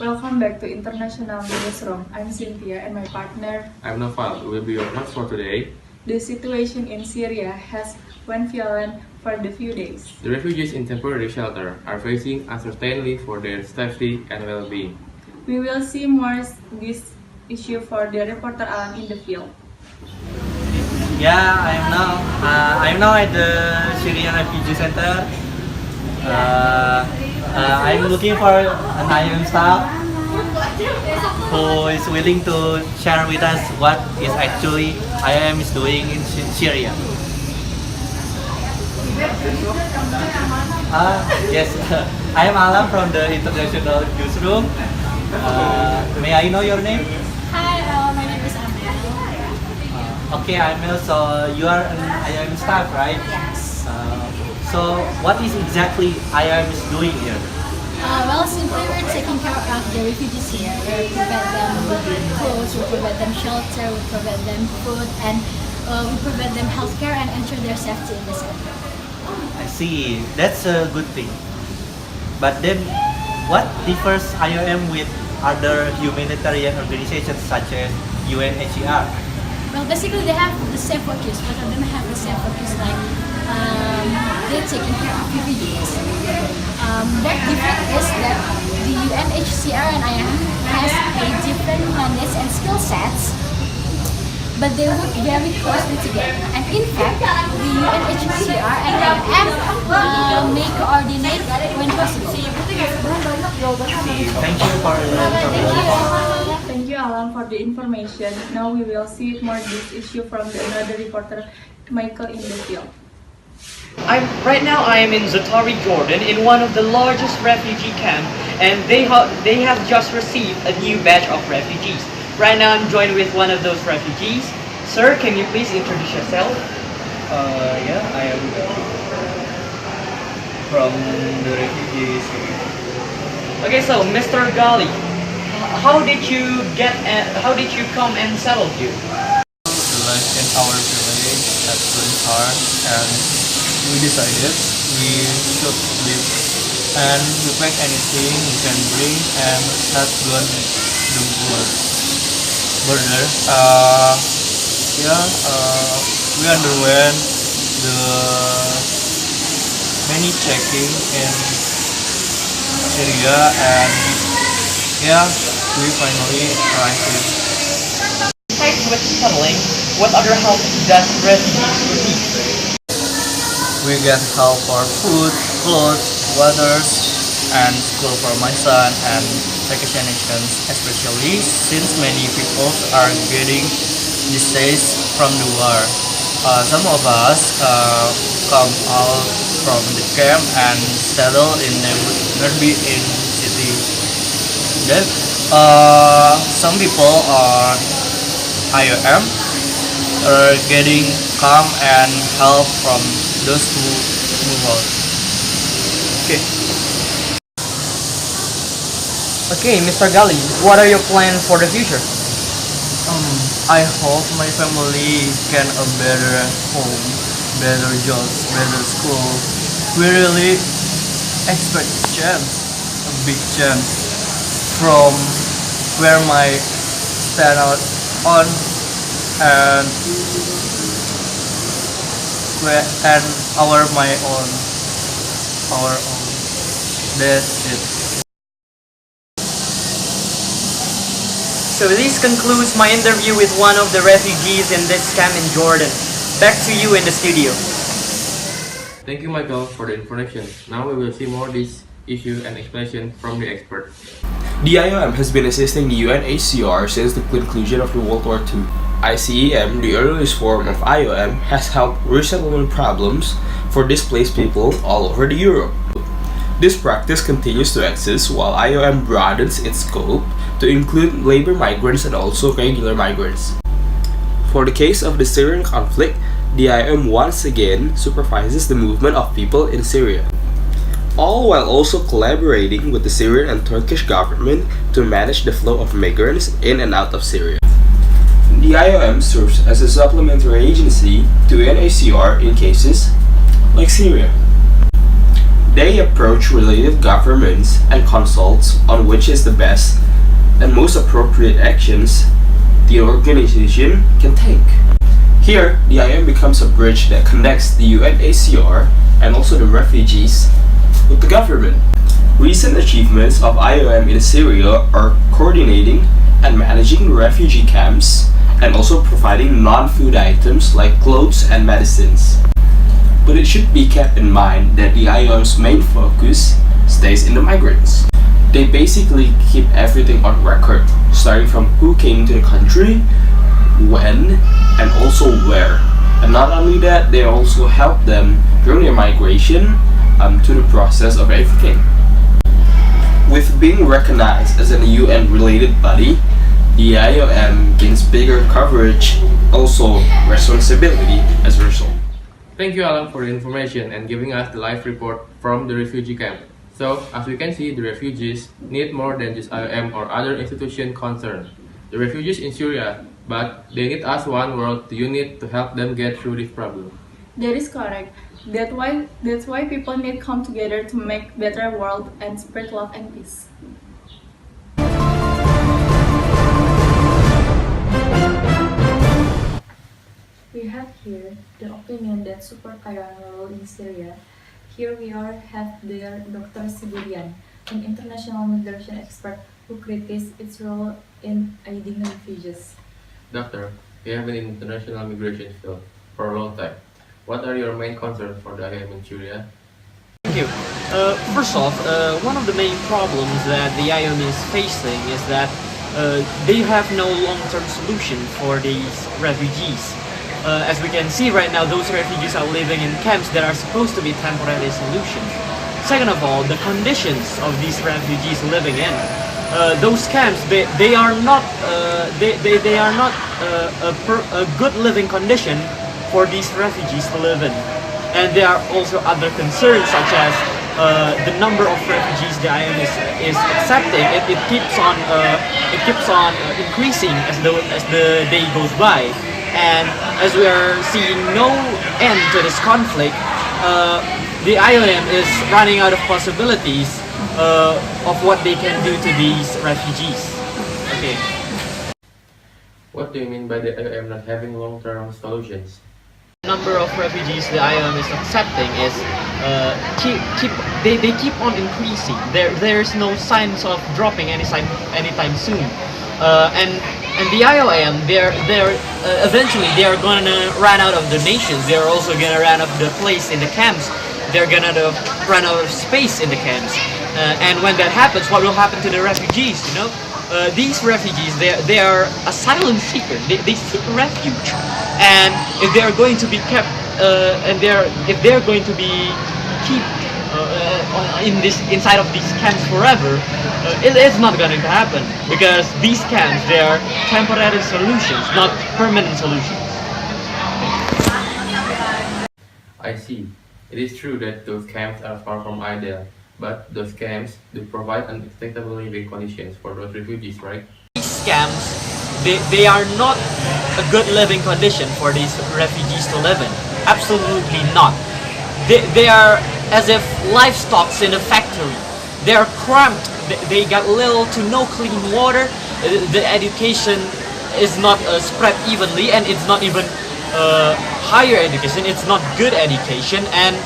Welcome back to International Newsroom. I'm Cynthia and my partner. I'm Naufal. We will be your host for today. The situation in Syria has went violent for the few days. The refugees in temporary shelter are facing uncertainty for their safety and well-being. We will see more this issue for the reporter Alan in the field. Yeah, I'm now at the Syrian refugee center. I'm looking for an IOM staff who is willing to share with us what is actually IOM is doing in Syria. Yes, I am Alam from the International Newsroom. May I know your name? Hi, my name is Amelia. Okay, Amelia, so you are an IOM staff, right? Yes. So what is exactly IOM is doing here? Well, simply we're taking care of the refugees here. We provide them clothes, we provide them shelter, we provide them food, and we provide them healthcare and ensure their safety in the center. I see, that's a good thing. But then, what differs IOM with other humanitarian organizations such as UNHCR? Well, basically they have the same focus. Both of them have the same focus, like they're taking care of refugees. What different is that the UNHCR and IOM has a different mandates and skill sets, but they work very closely together. And in fact, the UNHCR and IOM may coordinate when possible. Thank you for your information. Thank you, Alan, for the information. Now we will see more this issue from another reporter, Michael, in the field. Right now I am in Zatari, Jordan, in one of the largest refugee camps, and they have just received a new batch of refugees. Right now I'm joined with one of those refugees. Sir, can you please introduce yourself? Yeah, I am from the refugees. Okay, so Mr. Galih, how did you come and settle here? The life in our village at Gentar, and we decided we should live and we pack anything we can bring and not go the border. We underwent the many checking in Syria, and we finally arrived here. Besides with settling, what other help does refugees receive? We get help for food, clothes, water, and school for my son and vacations, especially since many people are getting displaced from the war. Some of us come out from the camp and settle in nearby in city. Then some people are IOM are getting come and help from those who move out. Okay, Mr. Galih, what are your plans for the future? I hope my family can a better home, better jobs, better school. We really expect a chance, a big chance from where my stand out on and our own. That's it. So this concludes my interview with one of the refugees in this camp in Jordan. Back to you in the studio. Thank you, Michael, for the information. Now we will see more this issue and explanation from the expert. The IOM has been assisting the UNHCR since the conclusion of the World War II. ICEM, the earliest form of IOM, has helped resettlement problems for displaced people all over Europe. This practice continues to exist while IOM broadens its scope to include labor migrants and also regular migrants. For the case of the Syrian conflict, the IOM once again supervises the movement of people in Syria, all while also collaborating with the Syrian and Turkish government to manage the flow of migrants in and out of Syria. The IOM serves as a supplementary agency to UNHCR in cases like Syria. They approach related governments and consults on which is the best and most appropriate actions the organization can take. Here, the IOM becomes a bridge that connects the UNHCR and also the refugees with the government. Recent achievements of IOM in Syria are coordinating and managing refugee camps and also providing non-food items like clothes and medicines. But it should be kept in mind that the IOM's main focus stays in the migrants. They basically keep everything on record, starting from who came to the country, when, and also where. And not only that, they also help them during their migration to the process of everything. With being recognized as a UN-related body, the IOM gains bigger coverage, also responsibility as a result. Thank you, Alan, for the information and giving us the live report from the refugee camp. So, as we can see, the refugees need more than just IOM or other institution concerned. The refugees in Syria, but they need us one world to unite to help them get through this problem. That is correct. That's why people need come together to make better world and spread love and peace. We have here the opinion that support Iran role in Syria. Here we have there Dr. Siburian, an international migration expert who criticizes its role in aiding refugees. Doctor, you have been in international migration field for a long time. What are your main concerns for the IOM in Syria? Thank you. First off, one of the main problems that the IOM is facing is that they have no long-term solution for these refugees. As we can see right now, those refugees are living in camps that are supposed to be temporary solutions. Second of all, the conditions of these refugees living in those camps, they are not a good living condition for these refugees to live in. And there are also other concerns such as the number of refugees the IOM is accepting. It keeps on increasing as the day goes by. And as we are seeing no end to this conflict, the IOM is running out of possibilities of what they can do to these refugees. Okay. What do you mean by the IOM not having long-term solutions? The number of refugees the IOM is accepting is they keep on increasing. There is no signs of dropping anytime soon. And the IOM, eventually they are gonna run out of donations. They're also gonna run out of the place in the camps. They're gonna run out of space in the camps. And when that happens, what will happen to the refugees? You know, these refugees, they are asylum seekers. They seek refuge. And if they are going to be kept, if they're going to be inside of these camps forever, it's not going to happen, because these camps, they are temporary solutions, not permanent solutions. I see. It is true that those camps are far from ideal, but those camps do provide unacceptable living conditions for those refugees, right? These camps, they are not a good living condition for these refugees to live in. Absolutely not. They are as if livestock in a factory. They are cramped. They got little to no clean water. The education is not spread evenly, and it's not even higher education. It's not good education. And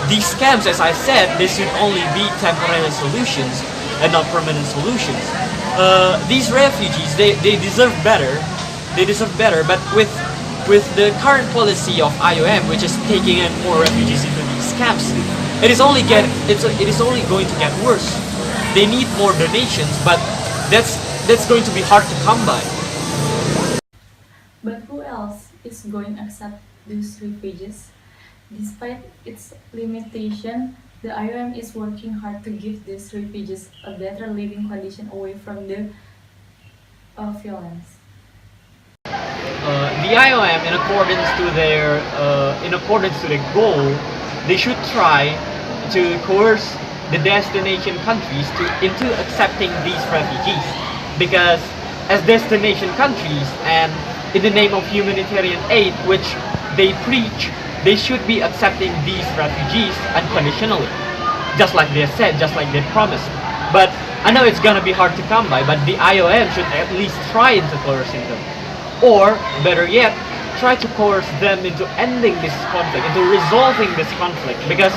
these camps, as I said, they should only be temporary solutions and not permanent solutions. These refugees, they deserve better. They deserve better. But with the current policy of IOM, which is taking in more refugees into these camps, it is only going to get worse. They need more donations, but that's going to be hard to come by. But who else is going to accept these refugees? Despite its limitation, The IOM is working hard to give these refugees a better living condition away from the violence. The IOM, in accordance to their goal, they should try to coerce the destination countries into accepting these refugees, because as destination countries and in the name of humanitarian aid, which they preach, they should be accepting these refugees unconditionally, just like they said, just like they promised. But I know it's gonna be hard to come by, but the IOM should at least try into coercing them. Or, better yet, try to coerce them into ending this conflict, into resolving this conflict, because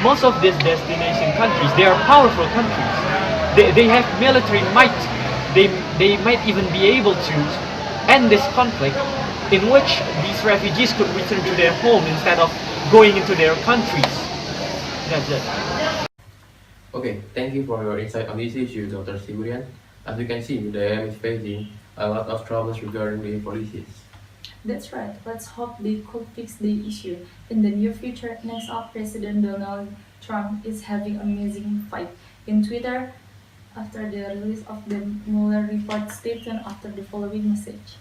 most of these destination countries, they are powerful countries. They have military might. They might even be able to end this conflict, in which these refugees could return to their home instead of going into their countries. That's it. Okay, thank you for your insight on this issue, Dr. Siburian. As you can see, the IOM is facing a lot of troubles regarding the policies. That's right. Let's hope they could fix the issue in the near future. Next up, President Donald Trump is having an amazing fight in Twitter after the release of the Mueller report statement after the following message.